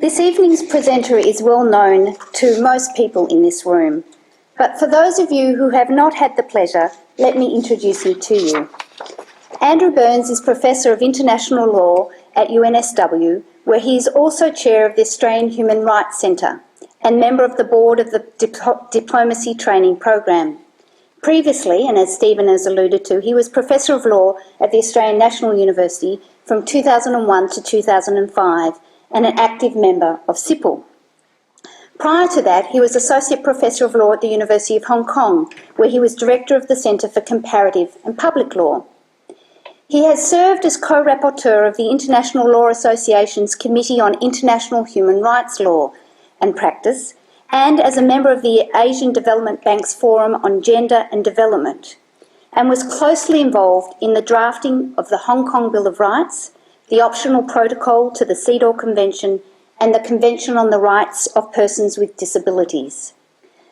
This evening's presenter is well known to most people in this room, but for those of you who have not had the pleasure, let me introduce him to you. Andrew Byrnes is Professor of International Law at UNSW, where he is also Chair of the Australian Human Rights Centre and member of the board of the Diplomacy Training Program. Previously, and as Stephen has alluded to, he was Professor of Law at the Australian National University from 2001 to 2005 and an active member of SIPL. Prior to that, he was Associate Professor of Law at the University of Hong Kong, where he was Director of the Centre for Comparative and Public Law. He has served as co-rapporteur of the International Law Association's Committee on International Human Rights Law and Practice, and as a member of the Asian Development Bank's Forum on Gender and Development, and was closely involved in the drafting of the Hong Kong Bill of Rights, the optional protocol to the CEDAW Convention, and the Convention on the Rights of Persons with Disabilities.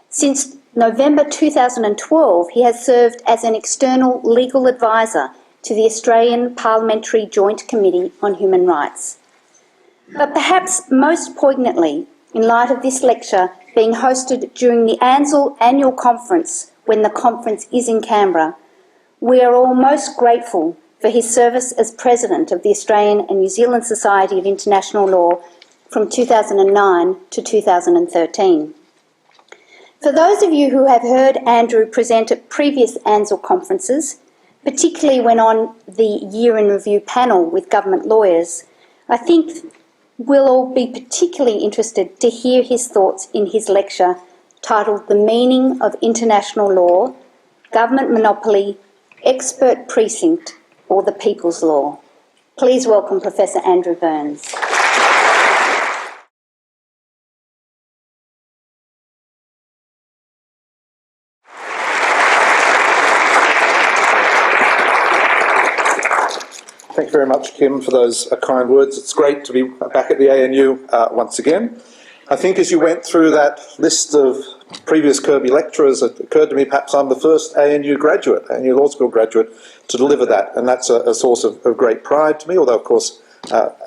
Since November 2012, he has served as an external legal advisor to the Australian Parliamentary Joint Committee on Human Rights. But perhaps most poignantly, in light of this lecture being hosted during the ANZL annual conference when the conference is in Canberra, we are all most grateful for his service as President of the Australian and New Zealand Society of International Law from 2009 to 2013. For those of you who have heard Andrew present at previous ANZL conferences, particularly when on the Year in Review panel with government lawyers, I think we'll all be particularly interested to hear his thoughts in his lecture titled The Meaning of International Law, Government Monopoly, Expert Precinct, or the People's Law. Please welcome Professor Andrew Byrnes. Thank you very much, Kim, for those kind words. It's great to be back at the ANU once again. I think as you went through that list of previous Kirby lecturers, it occurred to me perhaps I'm the first ANU graduate, ANU Law School graduate, to deliver that, and that's a source of great pride to me, although of course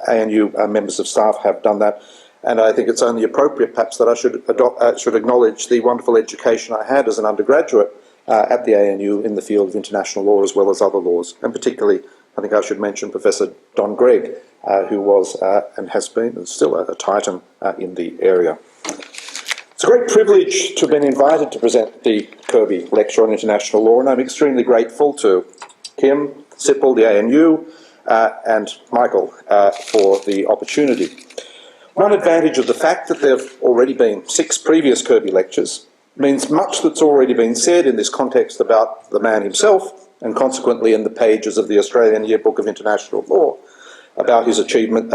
ANU members of staff have done that, and I think it's only appropriate perhaps that I should acknowledge the wonderful education I had as an undergraduate at the ANU in the field of international law as well as other laws, and particularly I think I should mention Professor Don Gregg, who was and has been and still a titan in the area. It's a great privilege to have been invited to present the Kirby Lecture on International Law, and I'm extremely grateful to Kim, Sipil, the ANU, and Michael for the opportunity. One advantage of the fact that there have already been 6 previous Kirby lectures means much that's already been said in this context about the man himself, and consequently in the pages of the Australian Yearbook of International Law about his achievement,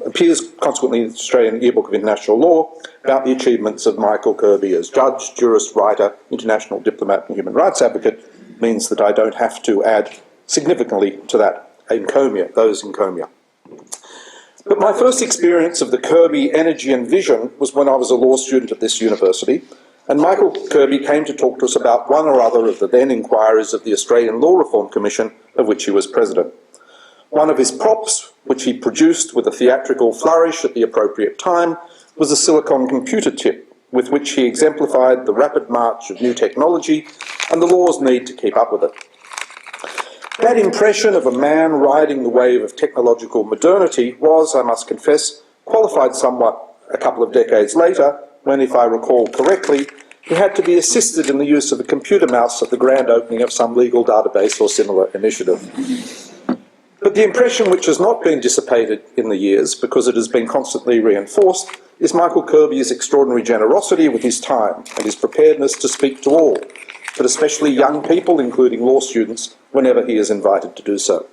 appears consequently in the Australian Yearbook of International Law about the achievements of Michael Kirby as judge, jurist, writer, international diplomat and human rights advocate, means that I don't have to add significantly to that encomia, those encomia. But my first experience of the Kirby energy and vision was when I was a law student at this university, and Michael Kirby came to talk to us about one or other of the then inquiries of the Australian Law Reform Commission, of which he was president. One of his props, which he produced with a theatrical flourish at the appropriate time, was a silicon computer chip, with which he exemplified the rapid march of new technology and the law's need to keep up with it. That impression of a man riding the wave of technological modernity was, I must confess, qualified somewhat a couple of decades later, when, if I recall correctly, he had to be assisted in the use of a computer mouse at the grand opening of some legal database or similar initiative. But the impression which has not been dissipated in the years, because it has been constantly reinforced, is Michael Kirby's extraordinary generosity with his time and his preparedness to speak to all, but especially young people, including law students, whenever he is invited to do so.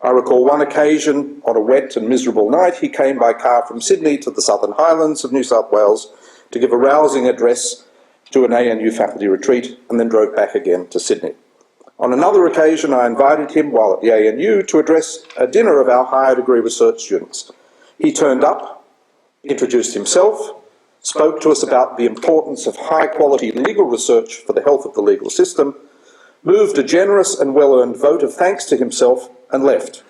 I recall one occasion, on a wet and miserable night, he came by car from Sydney to the Southern Highlands of New South Wales to give a rousing address to an ANU faculty retreat and then drove back again to Sydney. On another occasion, I invited him while at the ANU to address a dinner of our higher degree research students. He turned up, introduced himself, spoke to us about the importance of high-quality legal research for the health of the legal system, moved a generous and well-earned vote of thanks to himself, and left.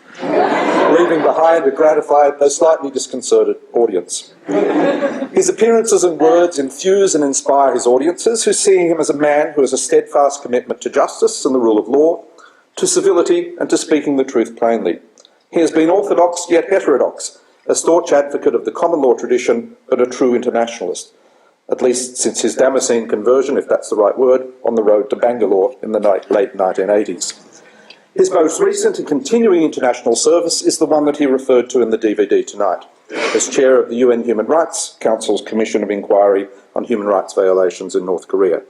leaving behind a gratified, though slightly disconcerted, audience. His appearances and words enthuse and inspire his audiences, who see him as a man who has a steadfast commitment to justice and the rule of law, to civility and to speaking the truth plainly. He has been orthodox yet heterodox, a staunch advocate of the common law tradition, but a true internationalist, at least since his Damascene conversion, if that's the right word, on the road to Bangalore in the late 1980s. His most recent and continuing international service is the one that he referred to in the DVD tonight, as chair of the UN Human Rights Council's Commission of Inquiry on Human Rights Violations in North Korea.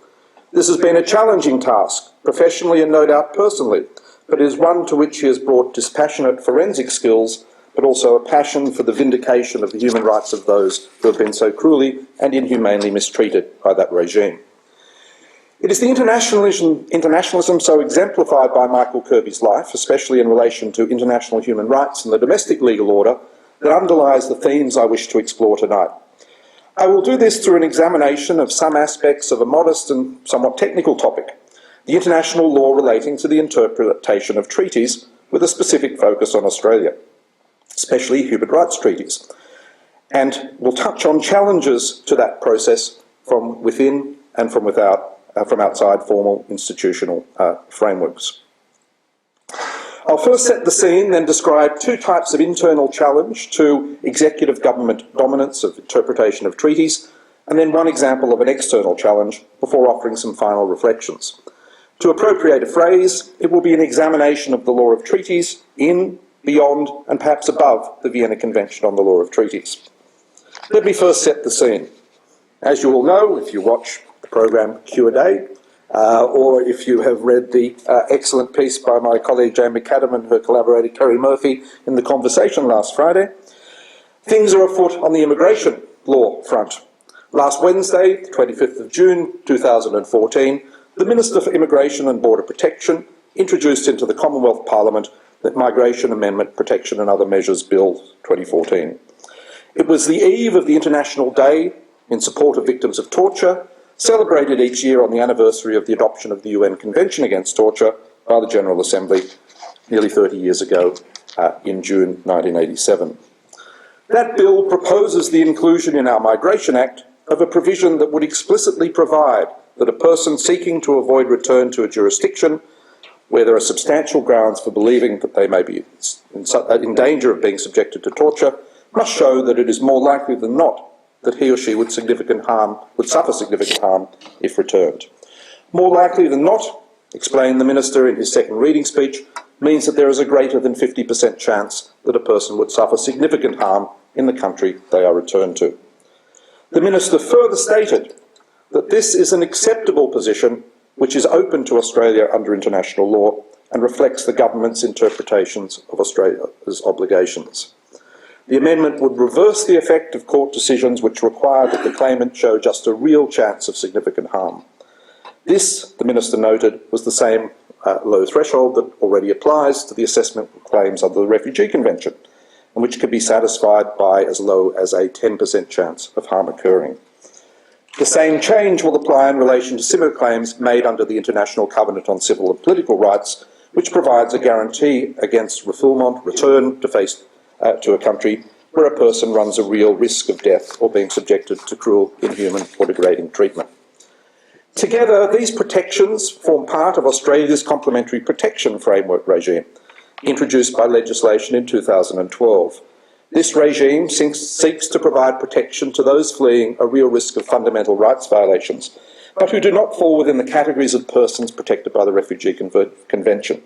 This has been a challenging task, professionally and no doubt personally, but is one to which he has brought dispassionate forensic skills, but also a passion for the vindication of the human rights of those who have been so cruelly and inhumanely mistreated by that regime. It is the internationalism so exemplified by Michael Kirby's life, especially in relation to international human rights and the domestic legal order, that underlies the themes I wish to explore tonight. I will do this through an examination of some aspects of a modest and somewhat technical topic, the international law relating to the interpretation of treaties, with a specific focus on Australia, especially human rights treaties. And we'll touch on challenges to that process from within and from outside formal institutional frameworks. I'll first set the scene, then describe two types of internal challenge to executive government dominance of interpretation of treaties, and then one example of an external challenge before offering some final reflections. To appropriate a phrase, it will be an examination of the law of treaties in, beyond, and perhaps above the Vienna Convention on the Law of Treaties. Let me first set the scene. As you all know, if you watch the programme Q&A, or if you have read the excellent piece by my colleague Jane McAdam and her collaborator Kerry Murphy in The Conversation last Friday, things are afoot on the immigration law front. Last Wednesday, the 25th of June 2014, the Minister for Immigration and Border Protection introduced into the Commonwealth Parliament the Migration Amendment Protection and Other Measures Bill 2014. It was the eve of the International Day in support of victims of torture, celebrated each year on the anniversary of the adoption of the UN Convention Against Torture by the General Assembly nearly 30 years ago in June 1987. That bill proposes the inclusion in our Migration Act of a provision that would explicitly provide that a person seeking to avoid return to a jurisdiction where there are substantial grounds for believing that they may be in danger of being subjected to torture must show that it is more likely than not that he or she would suffer significant harm if returned. More likely than not, explained the Minister in his second reading speech, means that there is a greater than 50% chance that a person would suffer significant harm in the country they are returned to. The Minister further stated that this is an acceptable position which is open to Australia under international law and reflects the government's interpretations of Australia's obligations. The amendment would reverse the effect of court decisions which require that the claimant show just a real chance of significant harm. This, the Minister noted, was the same low threshold that already applies to the assessment of claims under the Refugee Convention, and which can be satisfied by as low as a 10% chance of harm occurring. The same change will apply in relation to similar claims made under the International Covenant on Civil and Political Rights, which provides a guarantee against refoulement, return to a country where a person runs a real risk of death or being subjected to cruel, inhuman or degrading treatment. Together, these protections form part of Australia's complementary protection framework regime, introduced by legislation in 2012. This regime seeks to provide protection to those fleeing a real risk of fundamental rights violations, but who do not fall within the categories of persons protected by the Refugee Convention.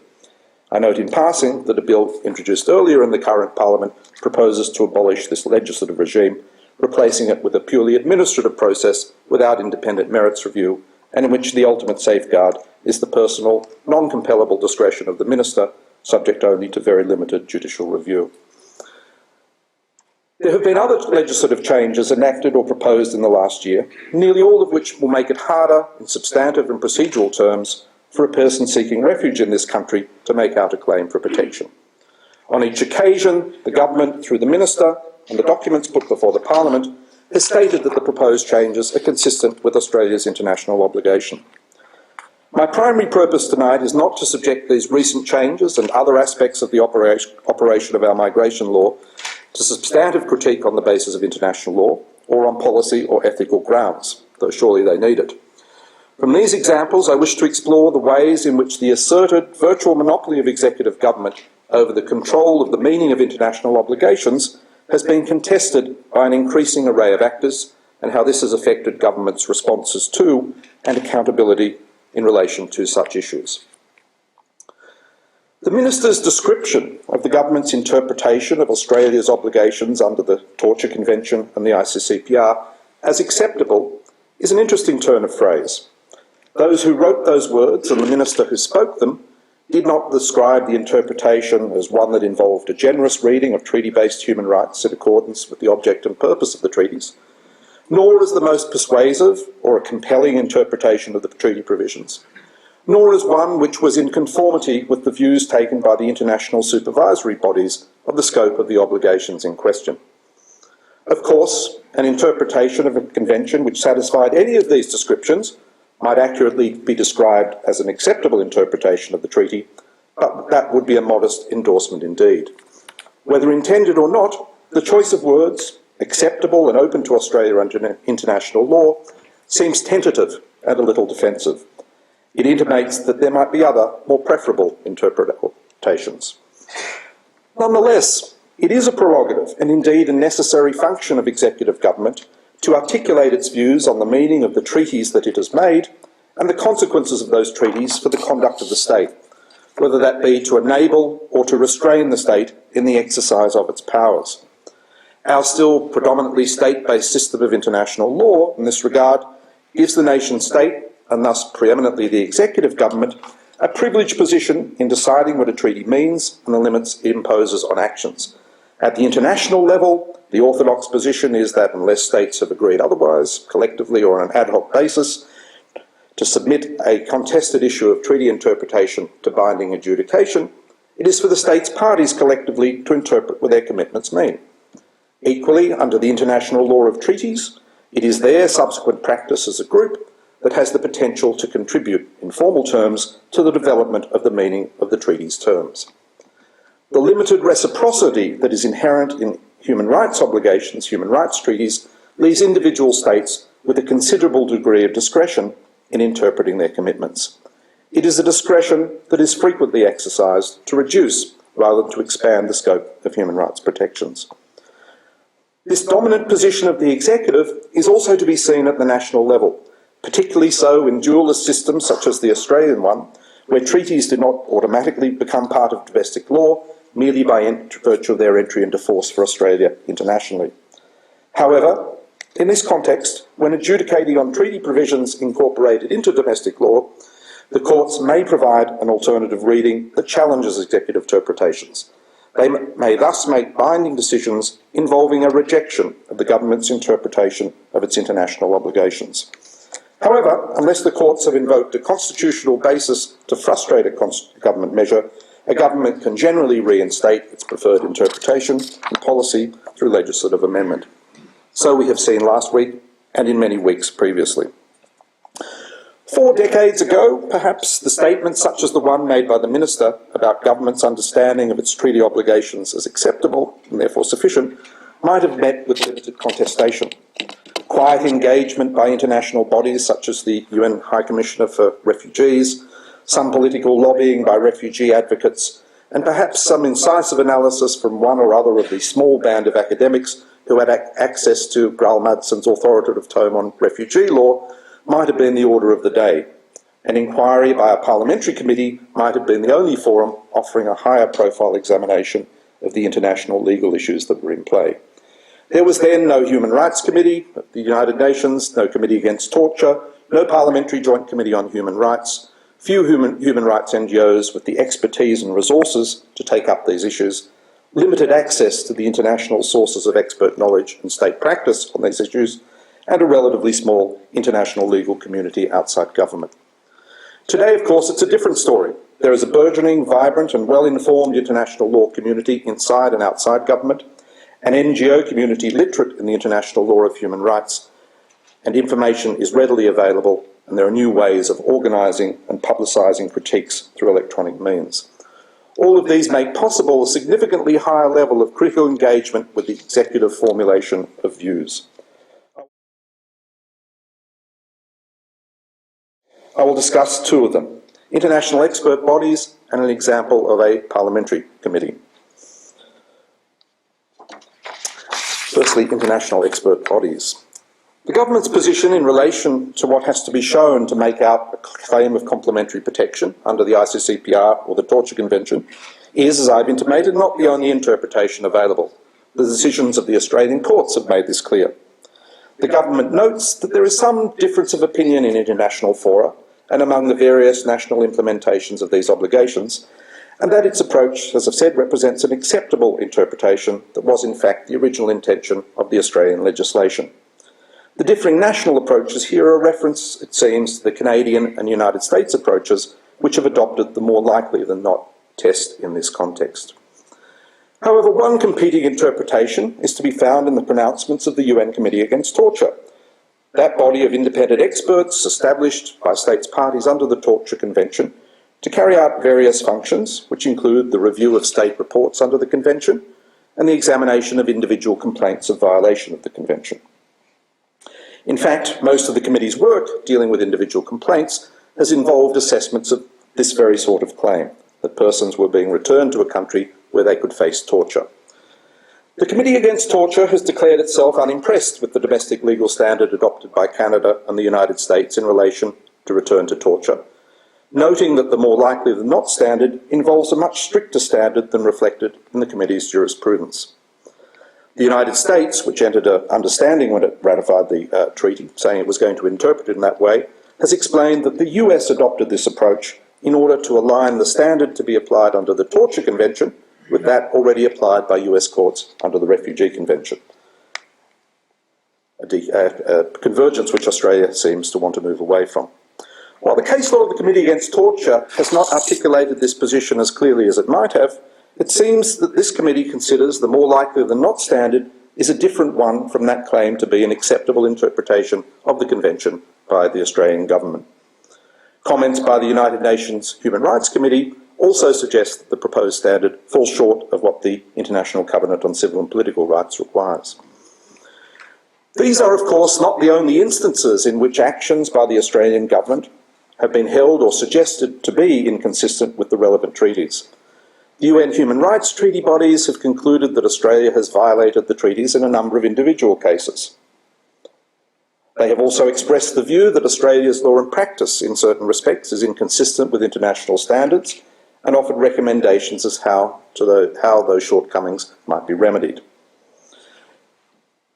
I note in passing that a bill introduced earlier in the current Parliament proposes to abolish this legislative regime, replacing it with a purely administrative process without independent merits review, and in which the ultimate safeguard is the personal, non-compellable discretion of the Minister, subject only to very limited judicial review. There have been other legislative changes enacted or proposed in the last year, nearly all of which will make it harder in substantive and procedural terms for a person seeking refuge in this country to make out a claim for protection. On each occasion, the government, through the Minister and the documents put before the Parliament, has stated that the proposed changes are consistent with Australia's international obligation. My primary purpose tonight is not to subject these recent changes and other aspects of the operation of our migration law to substantive critique on the basis of international law or on policy or ethical grounds, though surely they need it. From these examples, I wish to explore the ways in which the asserted virtual monopoly of executive government over the control of the meaning of international obligations has been contested by an increasing array of actors, and how this has affected government's responses to and accountability in relation to such issues. The Minister's description of the government's interpretation of Australia's obligations under the Torture Convention and the ICCPR as acceptable is an interesting turn of phrase. Those who wrote those words and the Minister who spoke them did not describe the interpretation as one that involved a generous reading of treaty-based human rights in accordance with the object and purpose of the treaties, nor as the most persuasive or a compelling interpretation of the treaty provisions, nor as one which was in conformity with the views taken by the international supervisory bodies of the scope of the obligations in question. Of course, an interpretation of a convention which satisfied any of these descriptions might accurately be described as an acceptable interpretation of the treaty, but that would be a modest endorsement indeed. Whether intended or not, the choice of words, acceptable and open to Australia under international law, seems tentative and a little defensive. It intimates that there might be other, more preferable interpretations. Nonetheless, it is a prerogative and indeed a necessary function of executive government to articulate its views on the meaning of the treaties that it has made and the consequences of those treaties for the conduct of the state, whether that be to enable or to restrain the state in the exercise of its powers. Our still predominantly state-based system of international law, in this regard, gives the nation-state, and thus preeminently the executive government, a privileged position in deciding what a treaty means and the limits it imposes on actions. At the international level, the orthodox position is that unless states have agreed otherwise, collectively or on an ad hoc basis, to submit a contested issue of treaty interpretation to binding adjudication, it is for the states parties collectively to interpret what their commitments mean. Equally, under the international law of treaties, it is their subsequent practice as a group that has the potential to contribute, in formal terms, to the development of the meaning of the treaty's terms. The limited reciprocity that is inherent in human rights obligations, human rights treaties, leaves individual states with a considerable degree of discretion in interpreting their commitments. It is a discretion that is frequently exercised to reduce rather than to expand the scope of human rights protections. This dominant position of the executive is also to be seen at the national level, particularly so in dualist systems such as the Australian one, where treaties do not automatically become part of domestic law merely by virtue of their entry into force for Australia internationally. However, in this context, when adjudicating on treaty provisions incorporated into domestic law, the courts may provide an alternative reading that challenges executive interpretations. They may thus make binding decisions involving a rejection of the government's interpretation of its international obligations. However, unless the courts have invoked a constitutional basis to frustrate a government measure, a government can generally reinstate its preferred interpretation and policy through legislative amendment. So we have seen last week and in many weeks previously. 4 decades ago, perhaps, the statement such as the one made by the Minister about government's understanding of its treaty obligations as acceptable and therefore sufficient might have met with limited contestation. Quiet engagement by international bodies such as the UN High Commissioner for Refugees, some political lobbying by refugee advocates, and perhaps some incisive analysis from one or other of the small band of academics who had access to Graal Madsen's authoritative tome on refugee law might have been the order of the day. An inquiry by a parliamentary committee might have been the only forum offering a higher profile examination of the international legal issues that were in play. There was then no Human Rights Committee at the United Nations, no Committee Against Torture, no Parliamentary Joint Committee on Human Rights, few human rights NGOs with the expertise and resources to take up these issues, limited access to the international sources of expert knowledge and state practice on these issues, and a relatively small international legal community outside government. Today, of course, it's a different story. There is a burgeoning, vibrant and well-informed international law community inside and outside government, an NGO community literate in the international law of human rights, and information is readily available and there are new ways of organising and publicising critiques through electronic means. All of these make possible a significantly higher level of critical engagement with the executive formulation of views. I will discuss two of them: international expert bodies and an example of a parliamentary committee. Firstly, international expert bodies. The government's position in relation to what has to be shown to make out a claim of complementary protection under the ICCPR or the Torture Convention is, as I've intimated, not the only interpretation available. The decisions of the Australian courts have made this clear. The government notes that there is some difference of opinion in international fora and among the various national implementations of these obligations, and that its approach, as I've said, represents an acceptable interpretation that was in fact the original intention of the Australian legislation. The differing national approaches here are a reference, it seems, to the Canadian and United States approaches, which have adopted the more likely than not test in this context. However, one competing interpretation is to be found in the pronouncements of the UN Committee Against Torture, that body of independent experts established by states parties under the Torture Convention to carry out various functions, which include the review of state reports under the Convention and the examination of individual complaints of violation of the Convention. In fact, most of the committee's work dealing with individual complaints has involved assessments of this very sort of claim, that persons were being returned to a country where they could face torture. The Committee Against Torture has declared itself unimpressed with the domestic legal standard adopted by Canada and the United States in relation to return to torture, noting that the more likely than not standard involves a much stricter standard than reflected in the Committee's jurisprudence. The United States, which entered an understanding when it ratified the treaty, saying it was going to interpret it in that way, has explained that the US adopted this approach in order to align the standard to be applied under the Torture Convention with that already applied by US courts under the Refugee Convention. A convergence which Australia seems to want to move away from. While the case law of the Committee Against Torture has not articulated this position as clearly as it might have, it seems that this committee considers the more likely than not standard is a different one from that claim to be an acceptable interpretation of the Convention by the Australian government. Comments by the United Nations Human Rights Committee also suggest that the proposed standard falls short of what the International Covenant on Civil and Political Rights requires. These are, of course, not the only instances in which actions by the Australian government have been held or suggested to be inconsistent with the relevant treaties. The UN Human Rights Treaty bodies have concluded that Australia has violated the treaties in a number of individual cases. They have also expressed the view that Australia's law and practice in certain respects is inconsistent with international standards and offered recommendations as how those shortcomings might be remedied.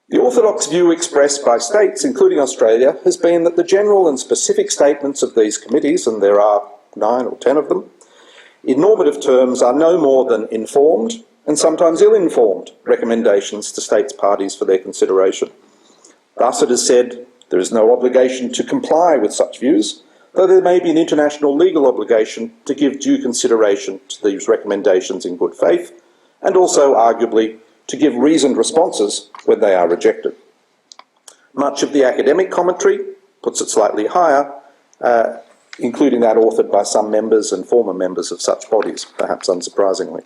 The orthodox view expressed by states, including Australia, has been that the general and specific statements of these committees, and there are 9 or 10 of them, in normative terms are no more than informed and sometimes ill-informed recommendations to states parties for their consideration. Thus, it is said there is no obligation to comply with such views, though there may be an international legal obligation to give due consideration to these recommendations in good faith, and also, arguably, to give reasoned responses when they are rejected. Much of the academic commentary puts it slightly higher, including that authored by some members and former members of such bodies, perhaps unsurprisingly.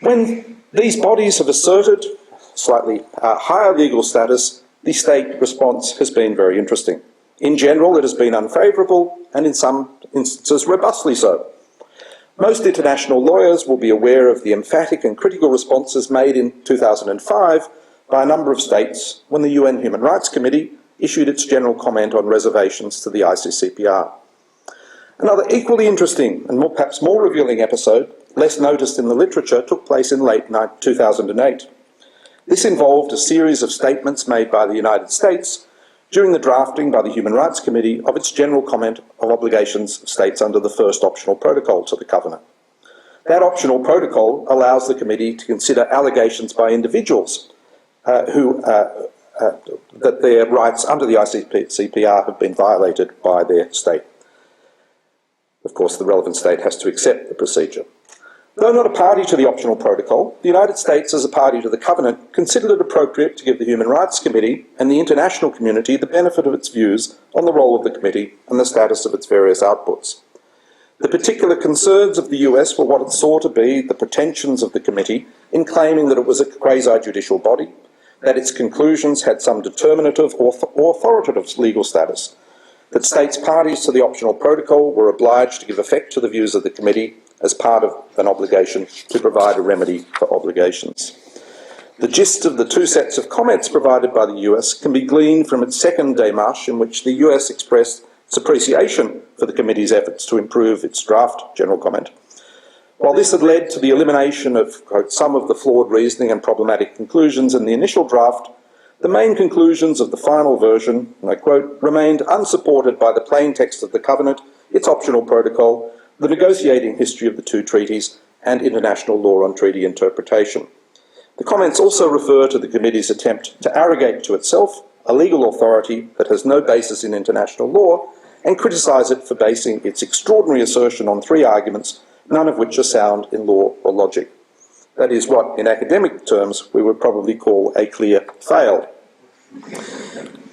When these bodies have asserted slightly higher legal status, the state response has been very interesting. In general, it has been unfavourable, and in some instances robustly so. Most international lawyers will be aware of the emphatic and critical responses made in 2005 by a number of states when the UN Human Rights Committee issued its general comment on reservations to the ICCPR. Another equally interesting and perhaps more revealing episode, less noticed in the literature, took place in late 2008. This involved a series of statements made by the United States during the drafting by the Human Rights Committee of its general comment of obligations of states under the first optional protocol to the Covenant. That optional protocol allows the committee to consider allegations by individuals that their rights under the ICCPR have been violated by their state. Of course, the relevant state has to accept the procedure. Though not a party to the optional protocol, the United States, as a party to the Covenant, considered it appropriate to give the Human Rights Committee and the international community the benefit of its views on the role of the committee and the status of its various outputs. The particular concerns of the US were what it saw to be the pretensions of the committee in claiming that it was a quasi-judicial body, that its conclusions had some determinative or authoritative legal status, that states parties to the optional protocol were obliged to give effect to the views of the committee as part of an obligation to provide a remedy for obligations. The gist of the two sets of comments provided by the US can be gleaned from its second démarche, in which the US expressed its appreciation for the committee's efforts to improve its draft general comment. While this had led to the elimination of, quote, some of the flawed reasoning and problematic conclusions in the initial draft, the main conclusions of the final version, and I quote, remained unsupported by the plain text of the Covenant, its optional protocol, the negotiating history of the two treaties, and international law on treaty interpretation. The comments also refer to the committee's attempt to arrogate to itself a legal authority that has no basis in international law and criticise it for basing its extraordinary assertion on three arguments, none of which are sound in law or logic. That is what, in academic terms, we would probably call a clear fail.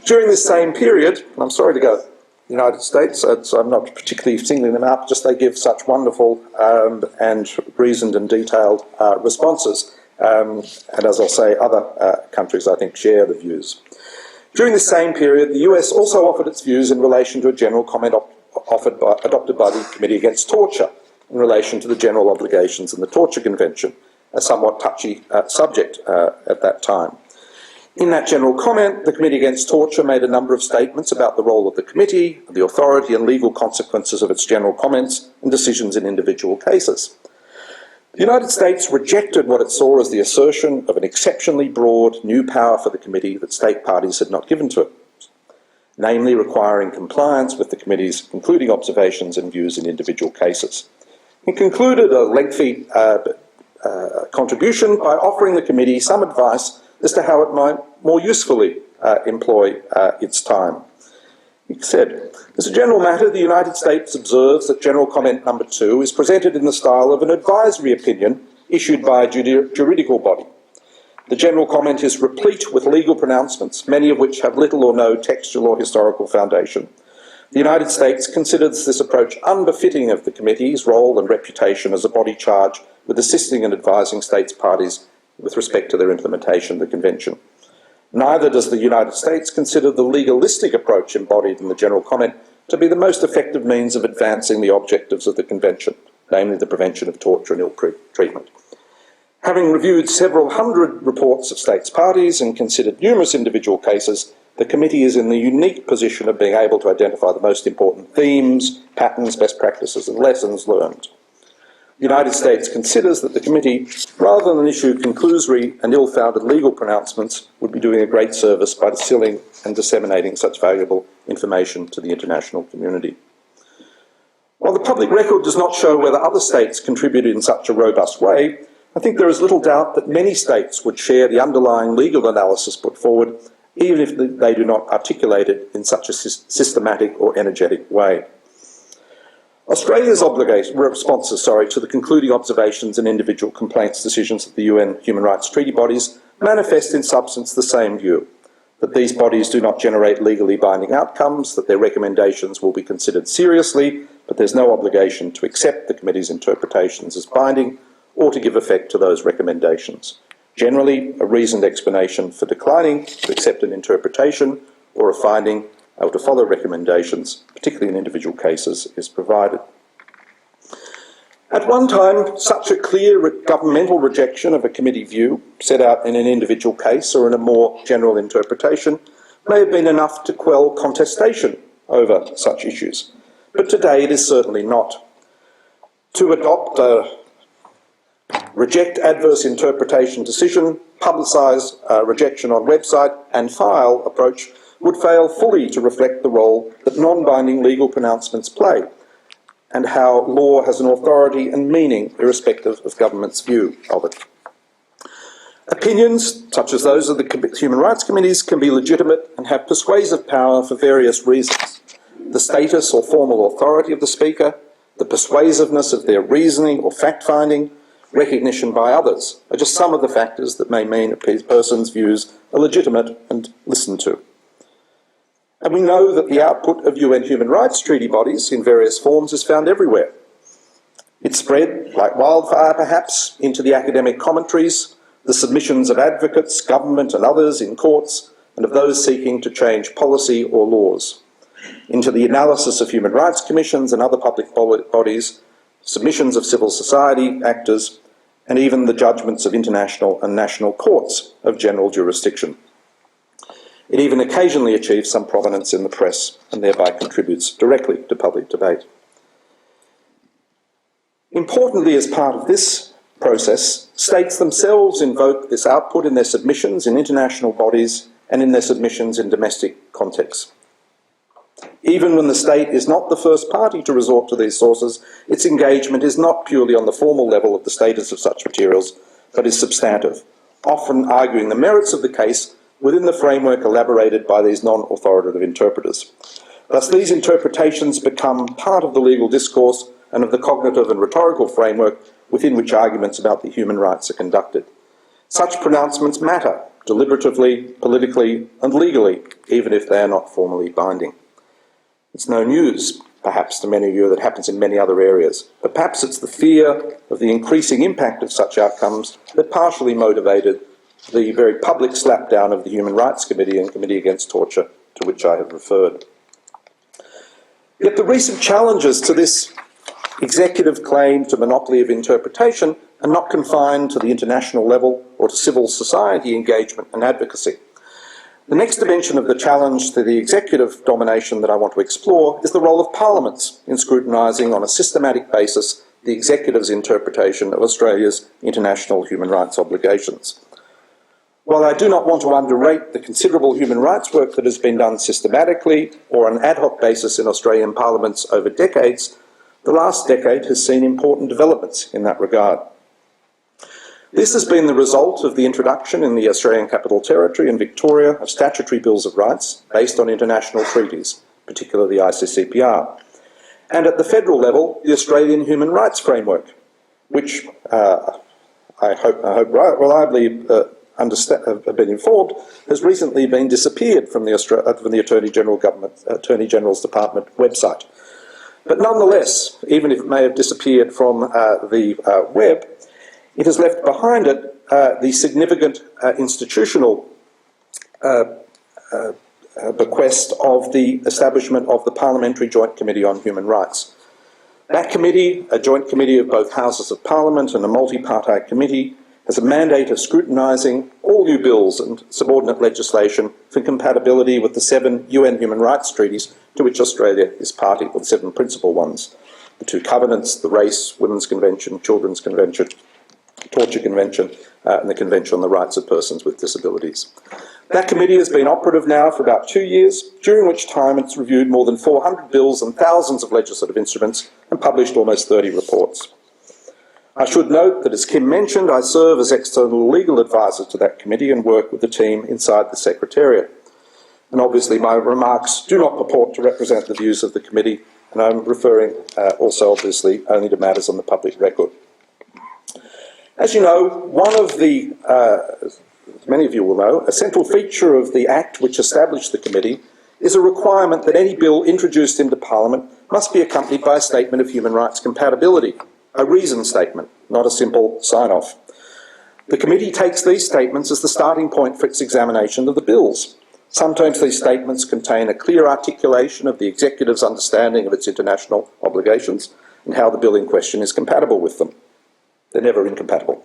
During this same period, and I'm sorry to go to the United States, I'm not particularly singling them out, just they give such wonderful and reasoned and detailed responses. And as I'll say, other countries, I think, share the views. During this same period, the US also offered its views in relation to a general comment adopted by the Committee Against Torture in relation to the general obligations in the Torture Convention, a somewhat touchy subject at that time. In that general comment, the Committee Against Torture made a number of statements about the role of the committee, the authority and legal consequences of its general comments and decisions in individual cases. The United States rejected what it saw as the assertion of an exceptionally broad new power for the committee that state parties had not given to it, namely requiring compliance with the committee's concluding observations and views in individual cases. It concluded a lengthy contribution by offering the committee some advice as to how it might more usefully employ its time. He said, as a general matter, the United States observes that General Comment Number 2 is presented in the style of an advisory opinion issued by a juridical body. The general comment is replete with legal pronouncements, many of which have little or no textual or historical foundation. The United States considers this approach unbefitting of the committee's role and reputation as a body charged with assisting and advising states parties with respect to their implementation of the Convention. Neither does the United States consider the legalistic approach embodied in the general comment to be the most effective means of advancing the objectives of the Convention, namely the prevention of torture and ill treatment. Having reviewed several hundred reports of states parties and considered numerous individual cases, the committee is in the unique position of being able to identify the most important themes, patterns, best practices and lessons learned. The United States considers that the committee, rather than issue conclusory and ill-founded legal pronouncements, would be doing a great service by distilling and disseminating such valuable information to the international community. While the public record does not show whether other states contributed in such a robust way, I think there is little doubt that many states would share the underlying legal analysis put forward, even if they do not articulate it in such a systematic or energetic way. Australia's responses to the concluding observations and individual complaints decisions of the UN human rights treaty bodies manifest in substance the same view, that these bodies do not generate legally binding outcomes, that their recommendations will be considered seriously, but there's no obligation to accept the committee's interpretations as binding or to give effect to those recommendations. Generally, a reasoned explanation for declining to accept an interpretation or a finding or to follow recommendations, particularly in individual cases, is provided. At one time, such a clear governmental rejection of a committee view set out in an individual case or in a more general interpretation may have been enough to quell contestation over such issues, but today it is certainly not. To adopt a reject adverse interpretation decision, publicise rejection on website and file approach would fail fully to reflect the role that non-binding legal pronouncements play and how law has an authority and meaning irrespective of government's view of it. Opinions, such as those of the Human Rights Committees, can be legitimate and have persuasive power for various reasons. The status or formal authority of the speaker, the persuasiveness of their reasoning or fact-finding, recognition by others are just some of the factors that may mean a person's views are legitimate and listened to. And we know that the output of UN human rights treaty bodies in various forms is found everywhere. It's spread like wildfire, perhaps, into the academic commentaries, the submissions of advocates, government and others in courts, and of those seeking to change policy or laws, into the analysis of human rights commissions and other public bodies, submissions of civil society actors, and even the judgments of international and national courts of general jurisdiction. It even occasionally achieves some prominence in the press and thereby contributes directly to public debate. Importantly, as part of this process, states themselves invoke this output in their submissions in international bodies and in their submissions in domestic contexts. Even when the state is not the first party to resort to these sources, its engagement is not purely on the formal level of the status of such materials, but is substantive, often arguing the merits of the case within the framework elaborated by these non-authoritative interpreters. Thus, these interpretations become part of the legal discourse and of the cognitive and rhetorical framework within which arguments about the human rights are conducted. Such pronouncements matter, deliberatively, politically, and legally, even if they are not formally binding. It's no news, perhaps, to many of you that happens in many other areas, but perhaps it's the fear of the increasing impact of such outcomes that partially motivated the very public slapdown of the Human Rights Committee and Committee Against Torture, to which I have referred. Yet the recent challenges to this executive claim to monopoly of interpretation are not confined to the international level or to civil society engagement and advocacy. The next dimension of the challenge to the executive domination that I want to explore is the role of parliaments in scrutinising on a systematic basis the executive's interpretation of Australia's international human rights obligations. While I do not want to underrate the considerable human rights work that has been done systematically or on an ad hoc basis in Australian parliaments over decades, the last decade has seen important developments in that regard. This has been the result of the introduction in the Australian Capital Territory and Victoria of statutory bills of rights based on international treaties, particularly the ICCPR, and at the federal level, the Australian Human Rights Framework, which I hope reliably have been informed, has recently been disappeared from the Attorney General's Department website. But nonetheless, even if it may have disappeared from the web, it has left behind it the significant institutional bequest of the establishment of the Parliamentary Joint Committee on Human Rights. That committee, a joint committee of both Houses of Parliament and a multi-party committee, has a mandate of scrutinising all new bills and subordinate legislation for compatibility with the 7 UN human rights treaties to which Australia is party, or the 7 principal ones: the 2 covenants, the Race, Women's Convention, Children's Convention, Torture Convention, and the Convention on the Rights of Persons with Disabilities. That committee has been operative now for about 2 years, during which time it's reviewed more than 400 bills and thousands of legislative instruments and published almost 30 reports. I should note that, as Kim mentioned, I serve as external legal advisor to that committee and work with the team inside the Secretariat. And obviously my remarks do not purport to represent the views of the committee, and I'm referring also obviously only to matters on the public record. As you know, one of the, as many of you will know, a central feature of the Act which established the committee is a requirement that any bill introduced into Parliament must be accompanied by a statement of human rights compatibility, a reasoned statement, not a simple sign-off. The committee takes these statements as the starting point for its examination of the bills. Sometimes these statements contain a clear articulation of the executive's understanding of its international obligations and how the bill in question is compatible with them. They're never incompatible.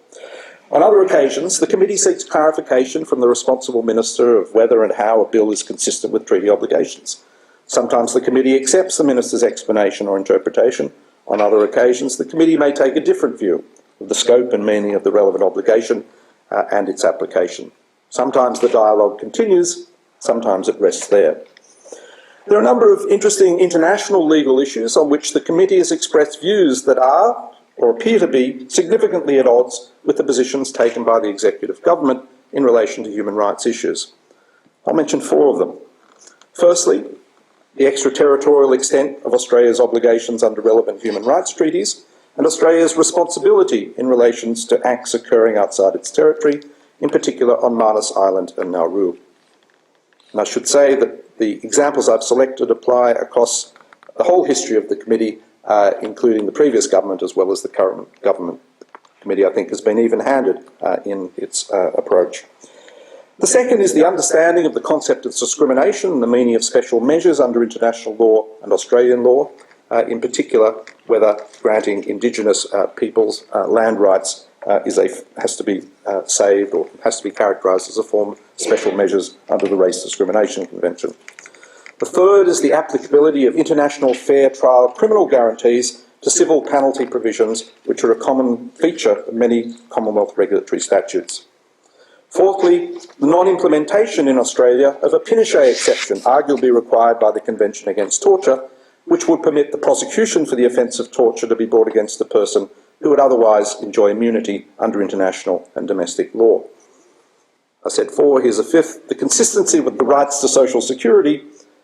On other occasions, the committee seeks clarification from the responsible minister of whether and how a bill is consistent with treaty obligations. Sometimes the committee accepts the minister's explanation or interpretation. On other occasions, the committee may take a different view of the scope and meaning of the relevant obligation and its application. Sometimes the dialogue continues, sometimes it rests there. There are a number of interesting international legal issues on which the committee has expressed views that are, or appear to be, significantly at odds with the positions taken by the executive government in relation to human rights issues. I'll mention 4 of them. Firstly, the extraterritorial extent of Australia's obligations under relevant human rights treaties and Australia's responsibility in relation to acts occurring outside its territory, in particular on Manus Island and Nauru. And I should say that the examples I've selected apply across the whole history of the committee, including the previous government as well as the current government. The committee, I think, has been even-handed in its approach. The second is the understanding of the concept of discrimination and the meaning of special measures under international law and Australian law, in particular whether granting Indigenous peoples land rights has to be saved or has to be characterised as a form of special measures under the Race Discrimination Convention. The third is the applicability of international fair trial criminal guarantees to civil penalty provisions, which are a common feature of many Commonwealth regulatory statutes. Fourthly, the non-implementation in Australia of a Pinochet exception, arguably required by the Convention Against Torture, which would permit the prosecution for the offence of torture to be brought against a person who would otherwise enjoy immunity under international and domestic law. I said four, here's a fifth, the consistency with the rights to social security,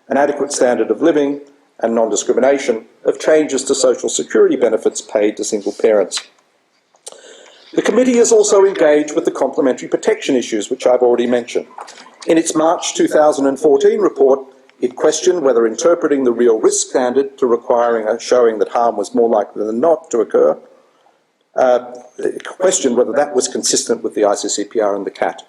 an adequate standard of living, and non-discrimination of changes to social security benefits paid to single parents. The committee is also engaged with the complementary protection issues, which I've already mentioned. In its March 2014 report, it questioned whether interpreting the real risk standard to requiring a showing that harm was more likely than not to occur, it questioned whether that was consistent with the ICCPR and the CAT.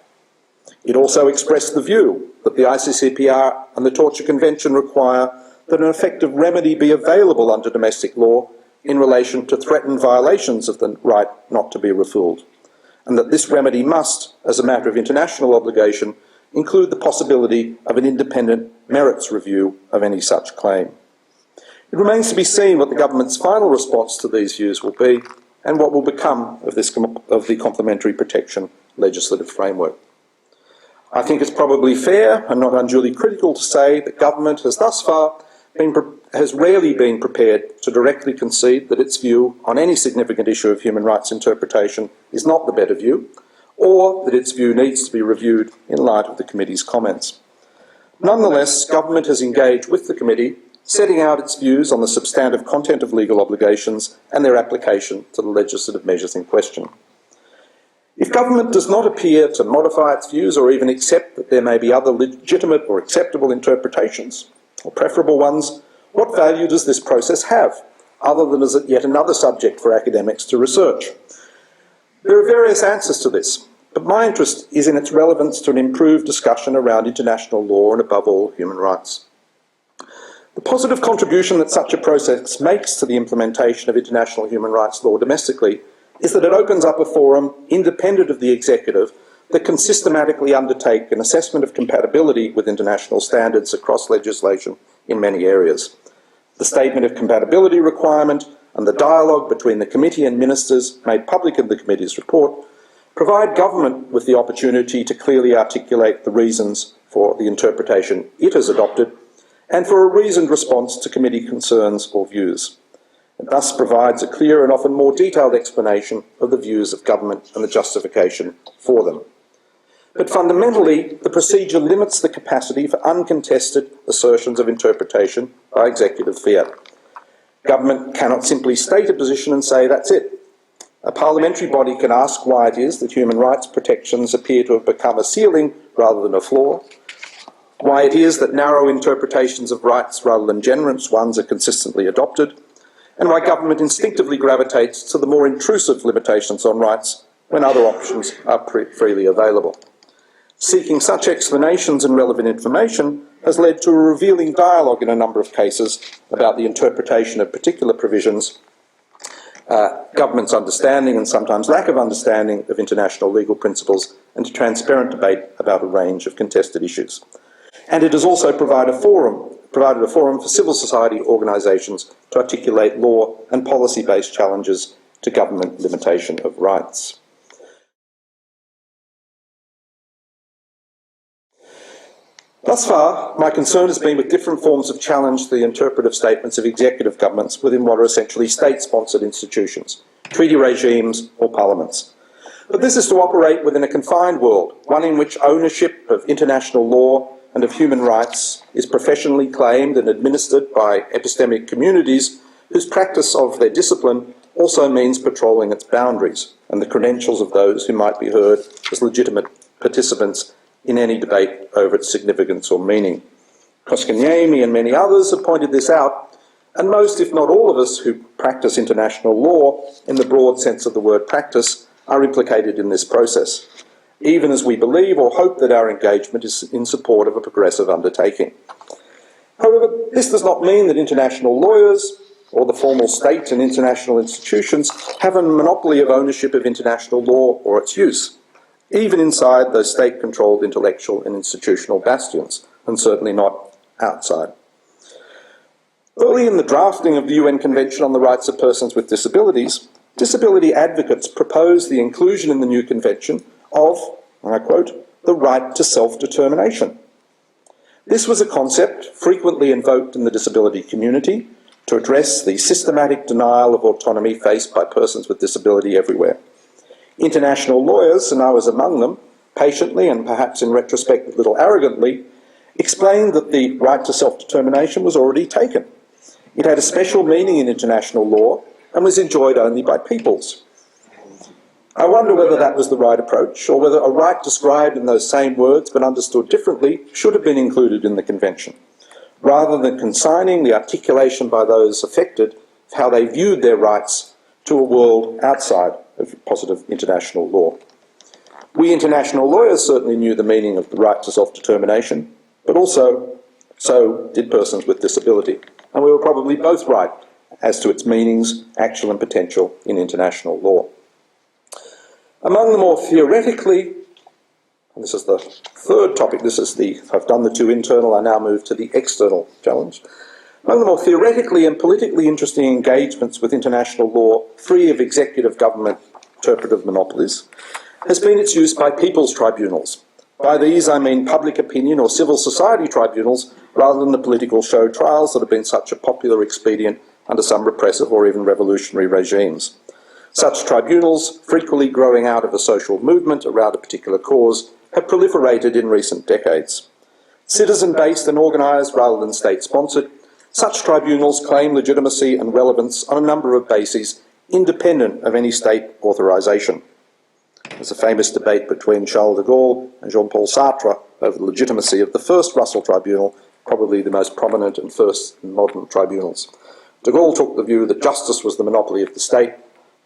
It also expressed the view that the ICCPR and the Torture Convention require that an effective remedy be available under domestic law in relation to threatened violations of the right not to be refooled, and that this remedy must, as a matter of international obligation, include the possibility of an independent merits review of any such claim. It remains to be seen what the government's final response to these views will be and what will become of the complementary protection legislative framework. I think it's probably fair and not unduly critical to say that government has thus far has rarely been prepared to directly concede that its view on any significant issue of human rights interpretation is not the better view, or that its view needs to be reviewed in light of the committee's comments. Nonetheless, government has engaged with the committee, setting out its views on the substantive content of legal obligations and their application to the legislative measures in question. If government does not appear to modify its views or even accept that there may be other legitimate or acceptable interpretations, or preferable ones, what value does this process have, other than as yet another subject for academics to research? There are various answers to this, but my interest is in its relevance to an improved discussion around international law and, above all, human rights. The positive contribution that such a process makes to the implementation of international human rights law domestically is that it opens up a forum independent of the executive that can systematically undertake an assessment of compatibility with international standards across legislation in many areas. The statement of compatibility requirement and the dialogue between the committee and ministers made public in the committee's report provide government with the opportunity to clearly articulate the reasons for the interpretation it has adopted and for a reasoned response to committee concerns or views. It thus provides a clear and often more detailed explanation of the views of government and the justification for them. But fundamentally, the procedure limits the capacity for uncontested assertions of interpretation by executive fiat. Government cannot simply state a position and say that's it. A parliamentary body can ask why it is that human rights protections appear to have become a ceiling rather than a floor, why it is that narrow interpretations of rights rather than generous ones are consistently adopted, and why government instinctively gravitates to the more intrusive limitations on rights when other options are freely available. Seeking such explanations and relevant information has led to a revealing dialogue in a number of cases about the interpretation of particular provisions, government's understanding and sometimes lack of understanding of international legal principles, and to transparent debate about a range of contested issues. And it has also provided a forum for civil society organisations to articulate law and policy-based challenges to government limitation of rights. Thus far, my concern has been with different forms of challenge to the interpretive statements of executive governments within what are essentially state-sponsored institutions, treaty regimes or parliaments. But this is to operate within a confined world, one in which ownership of international law and of human rights is professionally claimed and administered by epistemic communities whose practice of their discipline also means patrolling its boundaries and the credentials of those who might be heard as legitimate participants in any debate over its significance or meaning. Koskaniemi and many others have pointed this out, and most, if not all of us, who practice international law in the broad sense of the word practice are implicated in this process, even as we believe or hope that our engagement is in support of a progressive undertaking. However, this does not mean that international lawyers or the formal state and international institutions have a monopoly of ownership of international law or its use, even inside those state-controlled intellectual and institutional bastions, and certainly not outside. Early in the drafting of the UN Convention on the Rights of Persons with Disabilities, disability advocates proposed the inclusion in the new convention of, and I quote, the right to self-determination. This was a concept frequently invoked in the disability community to address the systematic denial of autonomy faced by persons with disability everywhere. International lawyers, and I was among them, patiently and perhaps in retrospect a little arrogantly, explained that the right to self-determination was already taken. It had a special meaning in international law and was enjoyed only by peoples. I wonder whether that was the right approach, or whether a right described in those same words but understood differently should have been included in the convention, rather than consigning the articulation by those affected of how they viewed their rights to a world outside of positive international law. We international lawyers certainly knew the meaning of the right to self-determination, but also so did persons with disability, and we were probably both right as to its meanings, actual and potential in international law. Among the more theoretically, and this is the third topic, I've done the two internal, I now move to the external challenge. Among the more theoretically and politically interesting engagements with international law, free of executive government interpretive monopolies, has been its use by people's tribunals. By these I mean public opinion or civil society tribunals rather than the political show trials that have been such a popular expedient under some repressive or even revolutionary regimes. Such tribunals, frequently growing out of a social movement around a particular cause, have proliferated in recent decades. Citizen-based and organised rather than state-sponsored, such tribunals claim legitimacy and relevance on a number of bases independent of any state authorisation. There's a famous debate between Charles de Gaulle and Jean-Paul Sartre over the legitimacy of the first Russell Tribunal, probably the most prominent and first modern tribunals. De Gaulle took the view that justice was the monopoly of the state.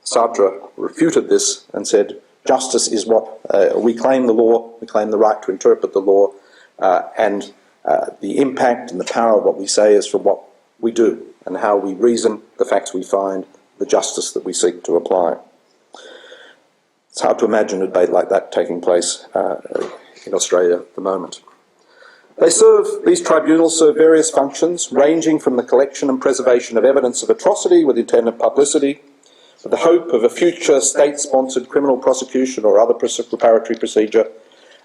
Sartre refuted this and said, justice is what we claim the law, we claim the right to interpret the law, and the impact and the power of what we say is from what we do and how we reason, the facts we find, the justice that we seek to apply. It's hard to imagine a debate like that taking place in Australia at the moment. These tribunals serve various functions, ranging from the collection and preservation of evidence of atrocity with intended publicity, with the hope of a future state-sponsored criminal prosecution or other preparatory procedure,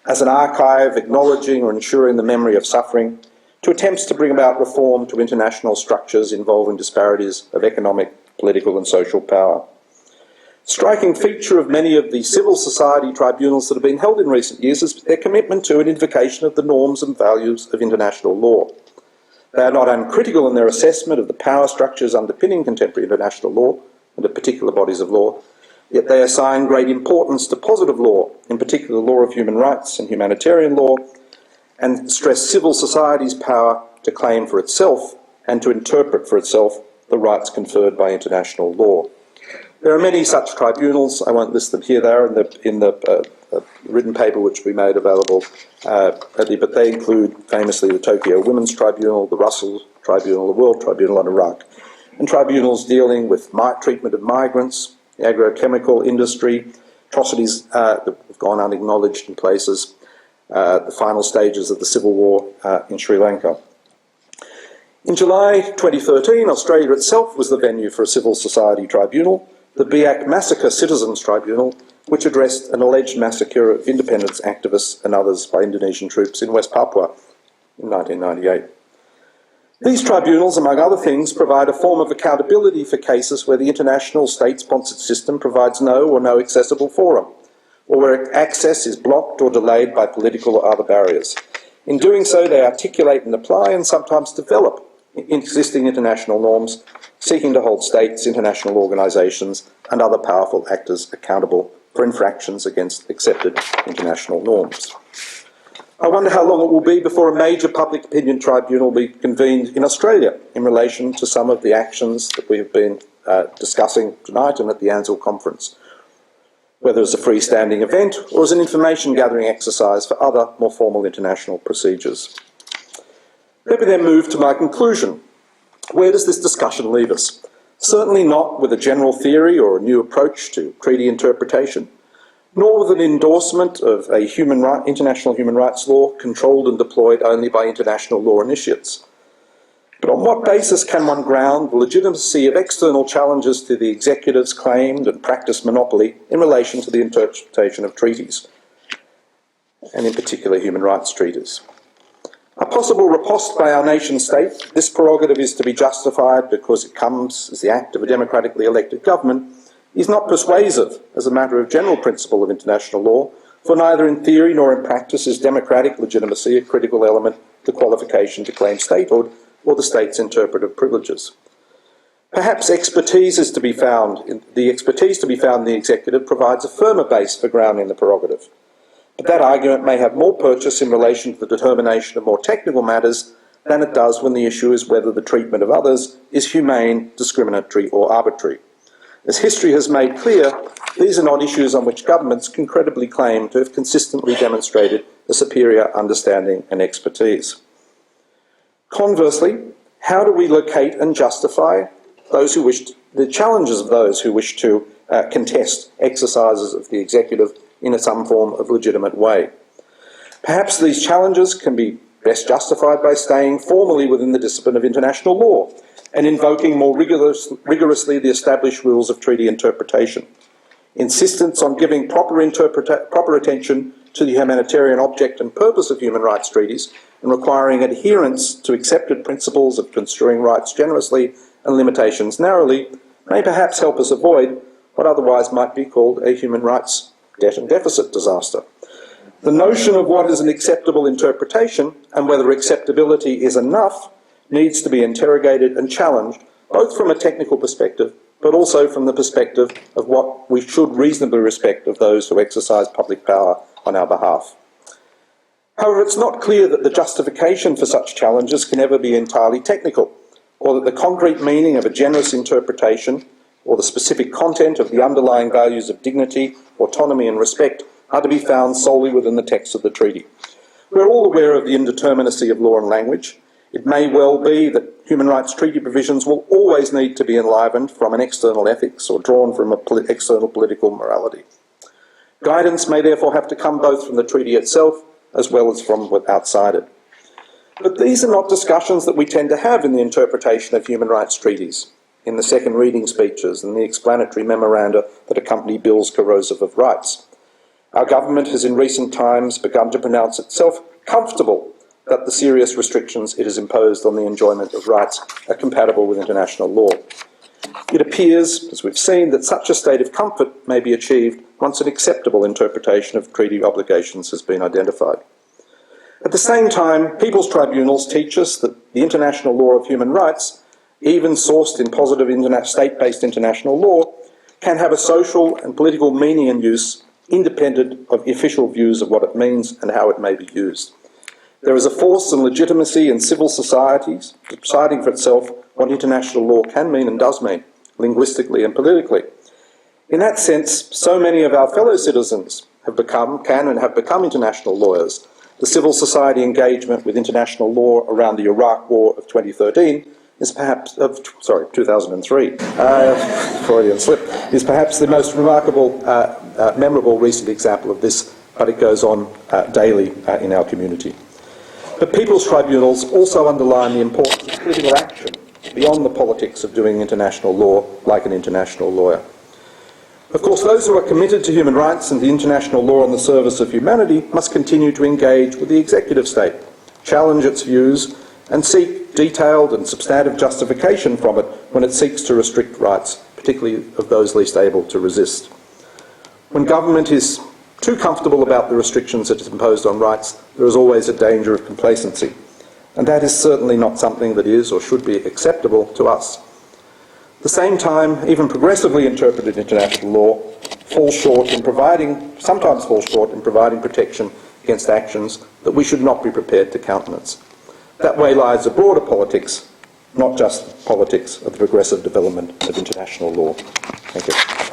as an archive acknowledging or ensuring the memory of suffering, to attempts to bring about reform to international structures involving disparities of economic, political and social power. Striking feature of many of the civil society tribunals that have been held in recent years is their commitment to an invocation of the norms and values of international law. They are not uncritical in their assessment of the power structures underpinning contemporary international law and of particular bodies of law, yet they assign great importance to positive law, in particular the law of human rights and humanitarian law, and stress civil society's power to claim for itself and to interpret for itself the rights conferred by international law. There are many such tribunals. I won't list them here. They are in the written paper which we made available, but they include famously the Tokyo Women's Tribunal, the Russell Tribunal, the World Tribunal on Iraq, and tribunals dealing with treatment of migrants, the agrochemical industry, atrocities that have gone unacknowledged in places, the final stages of the civil war in Sri Lanka. In July 2013, Australia itself was the venue for a civil society tribunal, the Biak Massacre Citizens Tribunal, which addressed an alleged massacre of independence activists and others by Indonesian troops in West Papua in 1998. These tribunals, among other things, provide a form of accountability for cases where the international state-sponsored system provides no accessible forum, or where access is blocked or delayed by political or other barriers. In doing so, they articulate and apply and sometimes develop existing international norms, seeking to hold states, international organisations and other powerful actors accountable for infractions against accepted international norms. I wonder how long it will be before a major public opinion tribunal will be convened in Australia in relation to some of the actions that we have been discussing tonight and at the ANZIL conference, whether as a freestanding event or as an information gathering exercise for other more formal international procedures. Let me then move to my conclusion. Where does this discussion leave us? Certainly not with a general theory or a new approach to treaty interpretation, nor with an endorsement of a international human rights law controlled and deployed only by international law initiates. But on what basis can one ground the legitimacy of external challenges to the executive's claimed and practiced monopoly in relation to the interpretation of treaties, and in particular human rights treaties? A possible riposte by our nation state, this prerogative is to be justified because it comes as the act of a democratically elected government, is not persuasive as a matter of general principle of international law, for neither in theory nor in practice is democratic legitimacy a critical element to qualification to claim statehood or the state's interpretive privileges. Perhaps the expertise to be found in the executive provides a firmer base for grounding the prerogative. But that argument may have more purchase in relation to the determination of more technical matters than it does when the issue is whether the treatment of others is humane, discriminatory or arbitrary. As history has made clear, these are not issues on which governments can credibly claim to have consistently demonstrated a superior understanding and expertise. Conversely, how do we locate and justify the challenges of those who wish to contest exercises of the executive in some form of legitimate way? Perhaps these challenges can be best justified by staying formally within the discipline of international law and invoking more rigorously the established rules of treaty interpretation. Insistence on giving proper attention to the humanitarian object and purpose of human rights treaties and requiring adherence to accepted principles of construing rights generously and limitations narrowly may perhaps help us avoid what otherwise might be called a human rights debt and deficit disaster. The notion of what is an acceptable interpretation and whether acceptability is enough needs to be interrogated and challenged, both from a technical perspective, but also from the perspective of what we should reasonably respect of those who exercise public power on our behalf. However, it's not clear that the justification for such challenges can ever be entirely technical, or that the concrete meaning of a generous interpretation or the specific content of the underlying values of dignity, autonomy and respect are to be found solely within the text of the treaty. We're all aware of the indeterminacy of law and language. It may well be that human rights treaty provisions will always need to be enlivened from an external ethics or drawn from an external political morality. Guidance may therefore have to come both from the treaty itself as well as from outside it. But these are not discussions that we tend to have in the interpretation of human rights treaties, in the second reading speeches and the explanatory memoranda that accompany bills corrosive of rights. Our government has in recent times begun to pronounce itself comfortable that the serious restrictions it has imposed on the enjoyment of rights are compatible with international law. It appears, as we've seen, that such a state of comfort may be achieved once an acceptable interpretation of treaty obligations has been identified. At the same time, people's tribunals teach us that the international law of human rights, even sourced in positive state-based international law, can have a social and political meaning and use independent of official views of what it means and how it may be used. There is a force and legitimacy in civil societies deciding for itself what international law can mean and does mean, linguistically and politically. In that sense, so many of our fellow citizens have become international lawyers. The civil society engagement with international law around the Iraq War of 2013 is perhaps, 2003, Freudian slip, is perhaps the most remarkable, memorable recent example of this, but it goes on daily in our community. But people's tribunals also underline the importance of political action beyond the politics of doing international law like an international lawyer. Of course, those who are committed to human rights and the international law in the service of humanity must continue to engage with the executive state, challenge its views, and seek detailed and substantive justification from it when it seeks to restrict rights, particularly of those least able to resist. When government is too comfortable about the restrictions it has imposed on rights, there is always a danger of complacency, and that is certainly not something that is or should be acceptable to us. At the same time, even progressively interpreted international law sometimes falls short in providing protection against actions that we should not be prepared to countenance. That way lies the broader politics, not just politics of the progressive development of international law. Thank you.